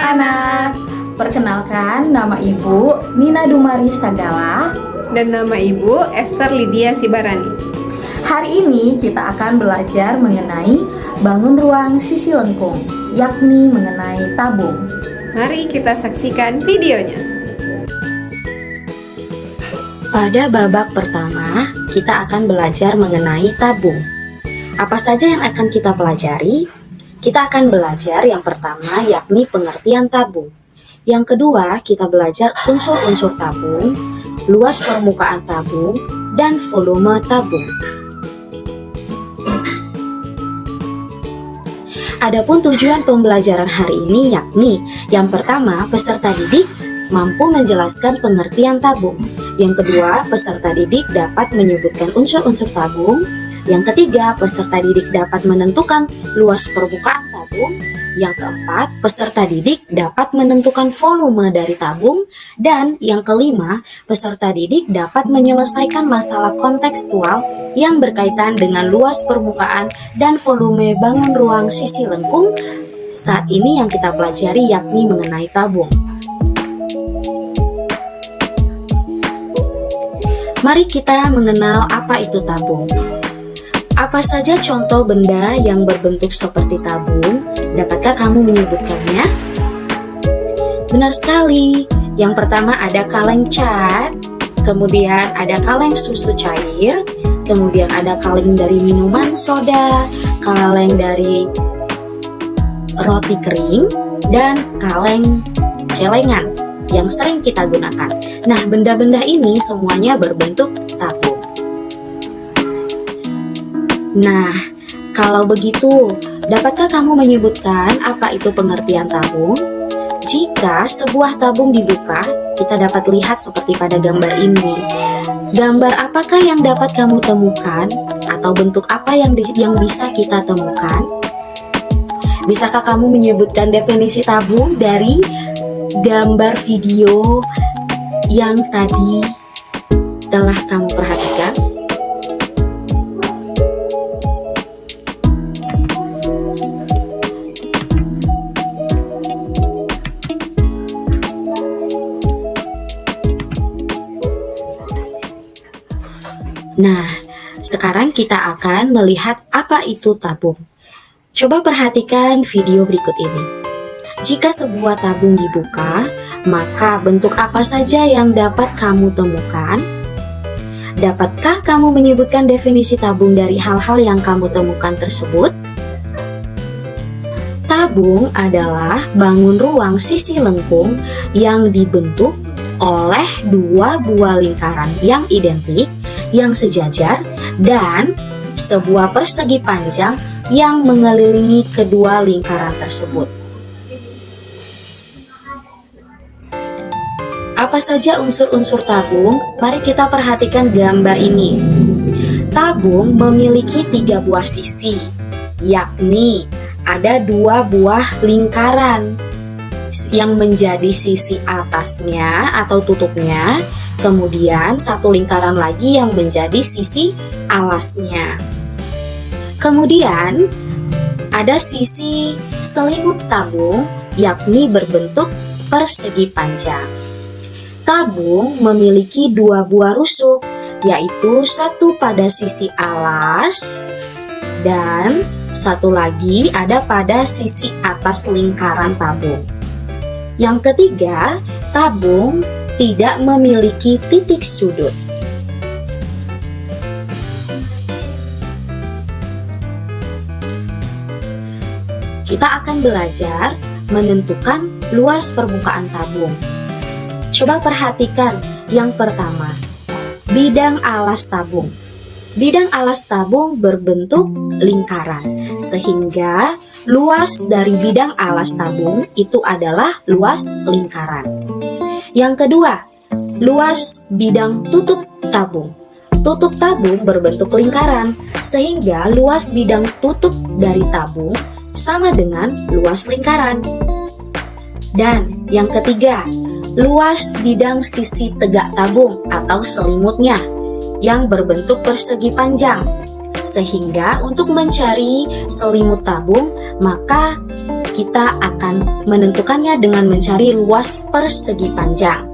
anak-anak, perkenalkan nama Ibu Nina Dumari Sagala. Dan nama Ibu Esther Lydia Sibarani. Hari ini kita akan belajar mengenai bangun ruang sisi lengkung, yakni mengenai tabung. Mari kita saksikan videonya. Pada babak pertama, kita akan belajar mengenai tabung. Apa saja yang akan kita pelajari? Kita akan belajar yang pertama yakni pengertian tabung. Yang kedua, kita belajar unsur-unsur tabung, luas permukaan tabung, dan volume tabung. Adapun tujuan pembelajaran hari ini yakni yang pertama, peserta didik mampu menjelaskan pengertian tabung. Yang kedua, peserta didik dapat menyebutkan unsur-unsur tabung. Yang ketiga, peserta didik dapat menentukan luas permukaan tabung. Yang keempat, peserta didik dapat menentukan volume dari tabung. Dan yang kelima, peserta didik dapat menyelesaikan masalah kontekstual yang berkaitan dengan luas permukaan dan volume bangun ruang sisi lengkung. Saat ini yang kita pelajari yakni mengenai tabung. Mari kita mengenal apa itu tabung. Apa saja contoh benda yang berbentuk seperti tabung? Dapatkah kamu menyebutkannya? Benar sekali. Yang pertama ada kaleng cat, kemudian ada kaleng susu cair, kemudian ada kaleng dari minuman soda, kaleng dari roti kering, dan kaleng celengan yang sering kita gunakan. Nah, benda-benda ini semuanya berbentuk tabung. Nah, kalau begitu, dapatkah kamu menyebutkan apa itu pengertian tabung? Jika sebuah tabung dibuka, kita dapat lihat seperti pada gambar ini. Gambar apakah yang dapat kamu temukan? Atau bentuk apa yang bisa kita temukan? Bisakah kamu menyebutkan definisi tabung dari gambar video yang tadi telah kamu perhatikan? Nah, sekarang kita akan melihat apa itu tabung. Coba perhatikan video berikut ini. Jika sebuah tabung dibuka, maka bentuk apa saja yang dapat kamu temukan? Dapatkah kamu menyebutkan definisi tabung dari hal-hal yang kamu temukan tersebut? Tabung adalah bangun ruang sisi lengkung yang dibentuk oleh dua buah lingkaran yang identik, yang sejajar, dan sebuah persegi panjang yang mengelilingi kedua lingkaran tersebut. Apa saja unsur-unsur tabung? Mari kita perhatikan gambar ini. Tabung memiliki 3 buah sisi, yakni ada 2 buah lingkaran yang menjadi sisi atasnya atau tutupnya, kemudian 1 lingkaran lagi yang menjadi sisi alasnya. Kemudian ada sisi selimut tabung, yakni berbentuk persegi panjang. Tabung memiliki 2 buah rusuk, yaitu 1 pada sisi alas dan 1 lagi ada pada sisi atas lingkaran tabung. Yang ketiga, tabung tidak memiliki titik sudut. Kita akan belajar menentukan luas permukaan tabung. Coba perhatikan yang pertama, bidang alas tabung. Bidang alas tabung berbentuk lingkaran, sehingga luas dari bidang alas tabung itu adalah luas lingkaran. Yang kedua, luas bidang tutup tabung. Tutup tabung berbentuk lingkaran, sehingga luas bidang tutup dari tabung sama dengan luas lingkaran. Dan yang ketiga, luas bidang sisi tegak tabung atau selimutnya yang berbentuk persegi panjang. Sehingga untuk mencari selimut tabung, maka kita akan menentukannya dengan mencari luas persegi panjang.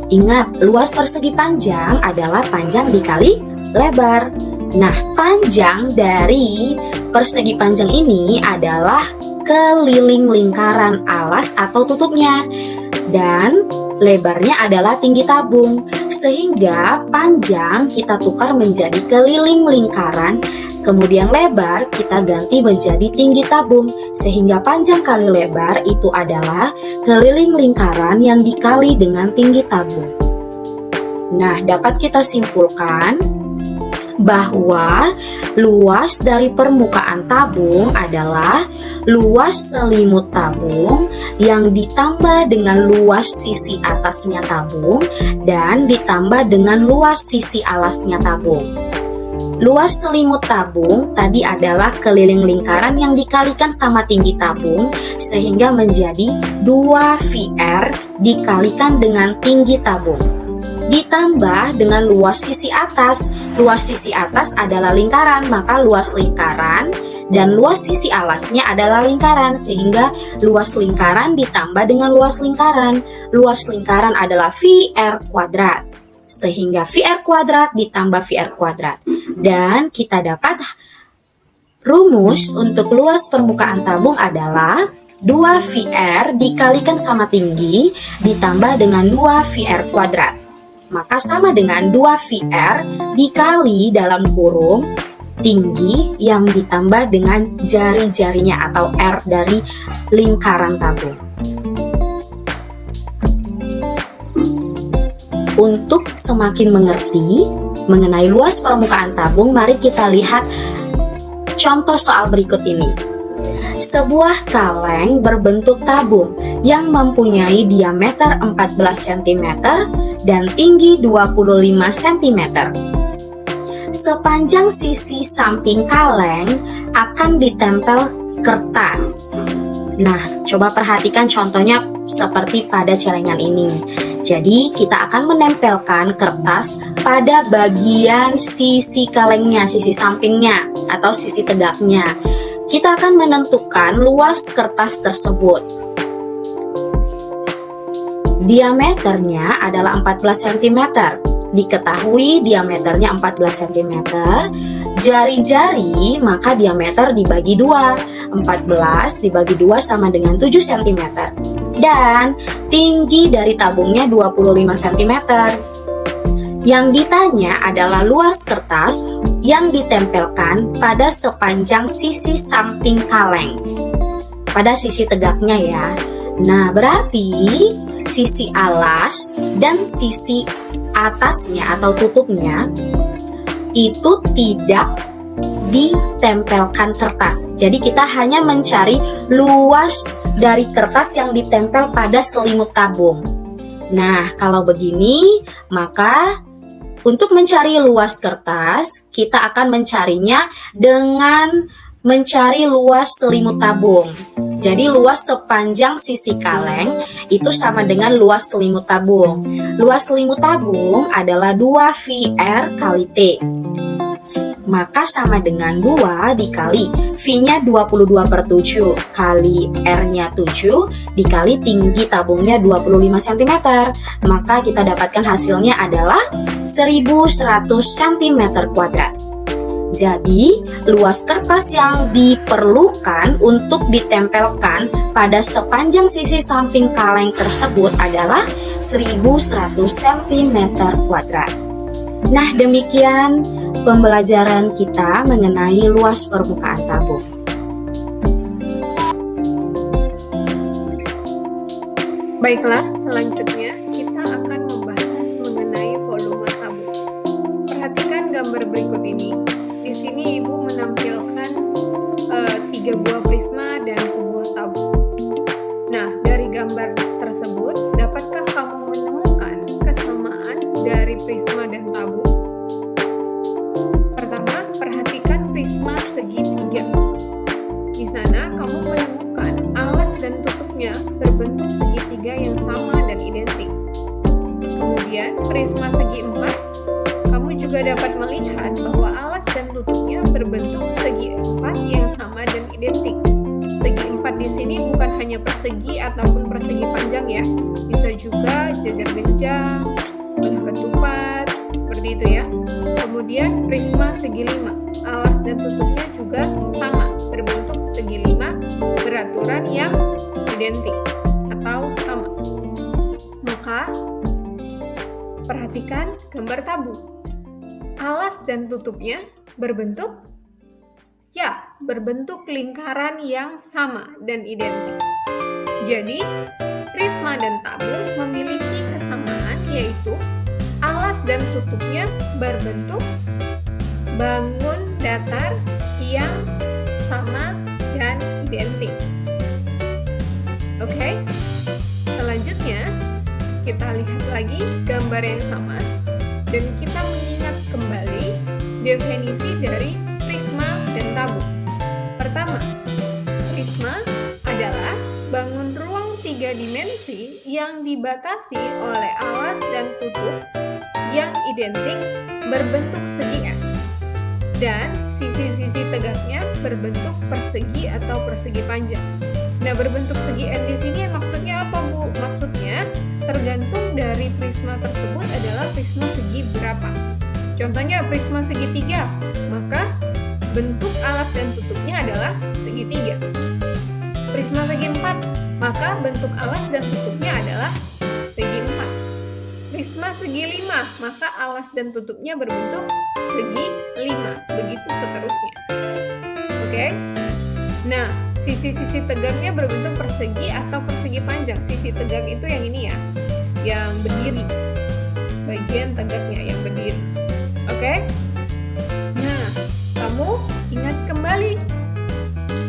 Ingat, luas persegi panjang adalah panjang dikali lebar. Nah, panjang dari persegi panjang ini adalah keliling lingkaran alas atau tutupnya. Dan lebarnya adalah tinggi tabung. Sehingga panjang kita tukar menjadi keliling lingkaran, kemudian lebar kita ganti menjadi tinggi tabung. Sehingga panjang kali lebar itu adalah keliling lingkaran yang dikali dengan tinggi tabung. Nah, dapat kita simpulkan bahwa luas dari permukaan tabung adalah luas selimut tabung yang ditambah dengan luas sisi atasnya tabung dan ditambah dengan luas sisi alasnya tabung. Luas selimut tabung tadi adalah keliling lingkaran yang dikalikan sama tinggi tabung sehingga menjadi 2VR dikalikan dengan tinggi tabung. Ditambah dengan luas sisi atas. Luas sisi atas adalah lingkaran, maka luas lingkaran dan luas sisi alasnya adalah lingkaran, sehingga luas lingkaran ditambah dengan luas lingkaran. Luas lingkaran adalah VR kuadrat, sehingga VR kuadrat ditambah VR kuadrat. Dan kita dapat rumus untuk luas permukaan tabung adalah 2VR dikalikan sama tinggi ditambah dengan 2VR kuadrat. Maka sama dengan 2VR dikali dalam kurung tinggi yang ditambah dengan jari-jarinya atau R dari lingkaran tabung. Untuk semakin mengerti mengenai luas permukaan tabung, mari kita lihat contoh soal berikut ini. Sebuah kaleng berbentuk tabung yang mempunyai diameter 14 cm dan tinggi 25 cm. Sepanjang sisi samping kaleng akan ditempel kertas. Nah, coba perhatikan contohnya seperti pada celengan ini. Jadi, kita akan menempelkan kertas pada bagian sisi kalengnya, sisi sampingnya atau sisi tegaknya. Kita akan menentukan luas kertas tersebut. Diameternya adalah 14 cm. Diketahui diameternya 14 cm. Jari-jari maka diameter dibagi 2. 14 dibagi 2 sama dengan 7 cm. Dan tinggi dari tabungnya 25 cm. Yang ditanya adalah luas kertas yang ditempelkan pada sepanjang sisi samping kaleng. Pada sisi tegaknya ya. Nah, berarti sisi alas dan sisi atasnya atau tutupnya itu tidak ditempelkan kertas. Jadi kita hanya mencari luas dari kertas yang ditempel pada selimut tabung. Nah, kalau begini, maka untuk mencari luas kertas, kita akan mencarinya dengan mencari luas selimut tabung. Jadi luas sepanjang sisi kaleng itu sama dengan luas selimut tabung. Luas selimut tabung adalah 2VR kali T. Maka sama dengan 2 dikali V-nya 22/7 kali R-nya 7 dikali tinggi tabungnya 25 cm. Maka kita dapatkan hasilnya adalah 1100 cm kuadrat. Jadi, luas kertas yang diperlukan untuk ditempelkan pada sepanjang sisi samping kaleng tersebut adalah 1100 cm kuadrat. Nah, demikian pembelajaran kita mengenai luas permukaan tabung. Baiklah, selanjutnya kita akan membahas mengenai volume tabung. Perhatikan gambar berikut ini. Di sini Ibu menampilkan 3 buah prisma dan sebuah tabung. Nah, dari gambar tersebut, dapatkah kamu menemukan kesamaan dari prisma dan tabung? Pertama, perhatikan prisma segitiga. Di sana kamu menemukan alas dan tutupnya berbentuk segitiga yang sama dan identik. Kemudian, prisma segi empat, kamu juga dapat melihat bahwa alas dan tutupnya berbentuk segi empat yang sama dan identik. Segi empat gambar di sini bukan hanya persegi ataupun persegi panjang ya. Bisa juga jajar genjang, belah ketupat, seperti itu ya. Kemudian prisma segi 5. Alas dan tutupnya juga sama, berbentuk segi 5, beraturan yang identik atau sama. Maka perhatikan gambar tabung. Alas dan tutupnya berbentuk lingkaran yang sama dan identik. Jadi, prisma dan tabung memiliki kesamaan, yaitu alas dan tutupnya berbentuk bangun datar yang sama dan identik. Oke? Selanjutnya, kita lihat lagi gambar yang sama dan kita mengingat kembali definisi dari prisma dan tabung. Pertama, prisma adalah bangun ruang 3 dimensi yang dibatasi oleh alas dan tutup yang identik berbentuk segi N. Dan sisi-sisi tegaknya berbentuk persegi atau persegi panjang. Nah, berbentuk segi N di sini maksudnya apa, Bu? Maksudnya tergantung dari prisma tersebut adalah prisma segi berapa. Contohnya prisma segitiga, maka bentuk alas dan tutupnya adalah segitiga. Prisma segi 4, maka bentuk alas dan tutupnya adalah segi 4. Prisma segi 5, maka alas dan tutupnya berbentuk segi 5. Begitu seterusnya. Oke? Nah, sisi-sisi tegaknya berbentuk persegi atau persegi panjang. Sisi tegak itu yang ini ya, yang berdiri. Bagian tegaknya yang berdiri. Oke? Nah, kamu ingat kembali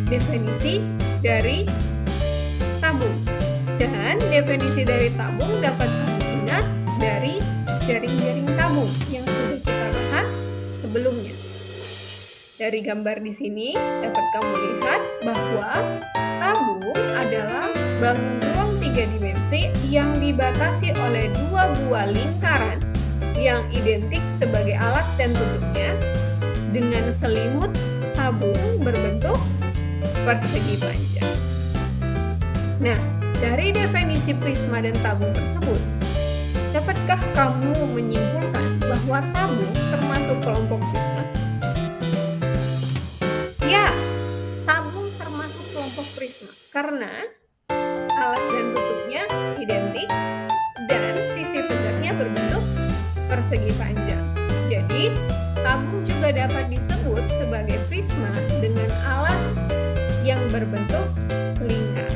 definisi dari tabung. Dan definisi dari tabung dapat kamu ingat dari jaring-jaring tabung yang sudah kita bahas sebelumnya. Dari gambar di sini dapat kamu lihat bahwa tabung adalah bangun ruang 3 dimensi yang dibatasi oleh 2 buah lingkaran yang identik sebagai alas dan tutupnya dengan selimut tabung berbentuk persegi panjang. Nah, dari definisi prisma dan tabung tersebut, dapatkah kamu menyimpulkan bahwa tabung termasuk kelompok prisma? Ya, tabung termasuk kelompok prisma karena alas dan tutupnya identik dan sisi tegaknya berbentuk persegi panjang. Jadi, tabung juga dapat disebut sebagai prisma dengan alas yang berbentuk lingkar.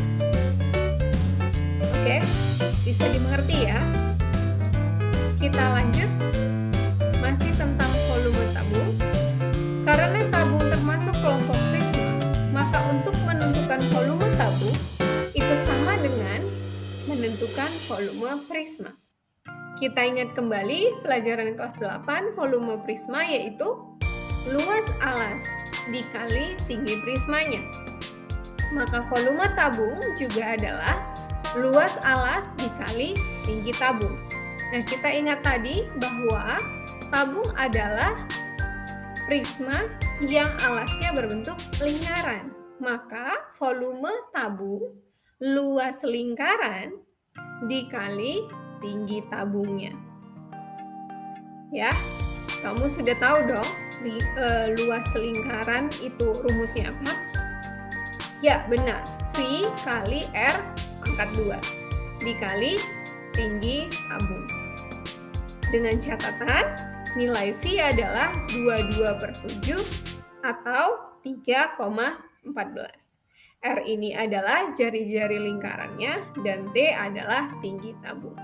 Oke, bisa dimengerti ya? Kita lanjut, masih tentang volume tabung. Karena tabung termasuk kelompok prisma, maka untuk menentukan volume tabung itu sama dengan menentukan volume prisma. Kita ingat kembali pelajaran kelas 8 volume prisma yaitu luas alas dikali tinggi prismanya. Maka volume tabung juga adalah luas alas dikali tinggi tabung. Nah, kita ingat tadi bahwa tabung adalah prisma yang alasnya berbentuk lingkaran. Maka volume tabung luas lingkaran dikali tinggi tabungnya. Ya, kamu sudah tahu dong luas lingkaran itu rumusnya apa? Ya, benar. V kali R pangkat 2 dikali tinggi tabung. Dengan catatan, nilai V adalah 22/7 atau 3,14. R ini adalah jari-jari lingkarannya dan T adalah tinggi tabung.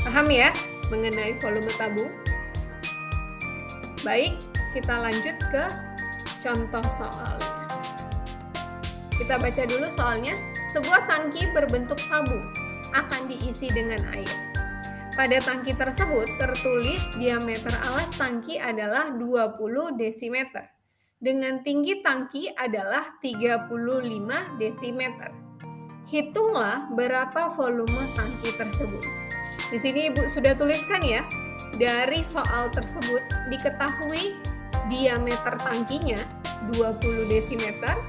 Paham ya mengenai volume tabung? Baik, kita lanjut ke contoh soalnya. Kita baca dulu soalnya. Sebuah tangki berbentuk tabung akan diisi dengan air. Pada tangki tersebut tertulis diameter alas tangki adalah 20 desimeter. Dengan tinggi tangki adalah 35 desimeter. Hitunglah berapa volume tangki tersebut. Di sini Ibu sudah tuliskan ya. Dari soal tersebut diketahui diameter tangkinya 20 desimeter.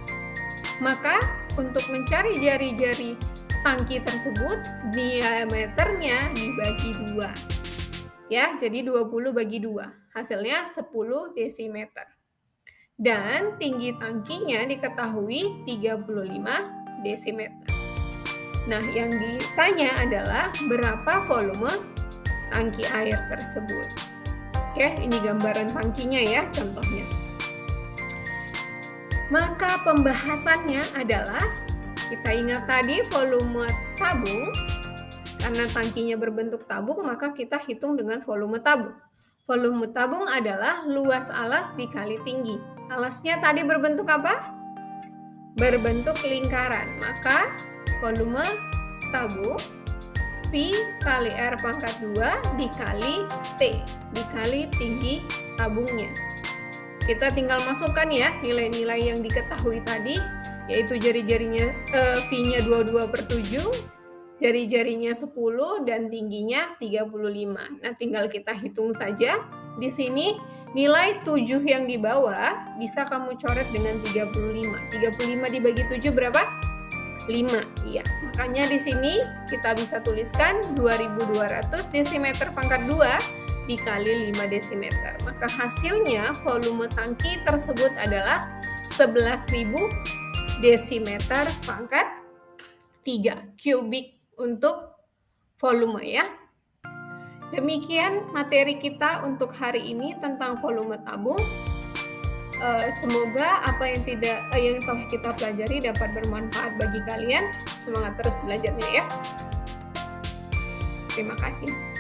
Maka untuk mencari jari-jari tangki tersebut, diameternya dibagi 2. Ya, jadi 20 bagi 2. Hasilnya 10 desimeter. Dan tinggi tangkinya diketahui 35 desimeter. Nah, yang ditanya adalah berapa volume tangki air tersebut. Oke, ini gambaran tangkinya ya, contohnya. Maka pembahasannya adalah, kita ingat tadi volume tabung, karena tangkinya berbentuk tabung, maka kita hitung dengan volume tabung. Volume tabung adalah luas alas dikali tinggi. Alasnya tadi berbentuk apa? Berbentuk lingkaran. Maka volume tabung V kali R pangkat 2 dikali T, dikali tinggi tabungnya. Kita tinggal masukkan ya nilai-nilai yang diketahui tadi, yaitu jari-jarinya V-nya 22/7, jari-jarinya 10, dan tingginya 35. Nah, tinggal kita hitung saja. Di sini nilai 7 yang di bawah bisa kamu coret dengan 35. 35 dibagi 7 berapa? 5. Iya. Makanya di sini kita bisa tuliskan 2200 desimeter pangkat 2 dikali 5 desimeter. Maka hasilnya volume tangki tersebut adalah 11.000 desimeter pangkat 3 kubik untuk volume ya. Demikian materi kita untuk hari ini tentang volume tabung. Semoga apa yang telah kita pelajari dapat bermanfaat bagi kalian. Semangat terus belajarnya ya. Terima kasih.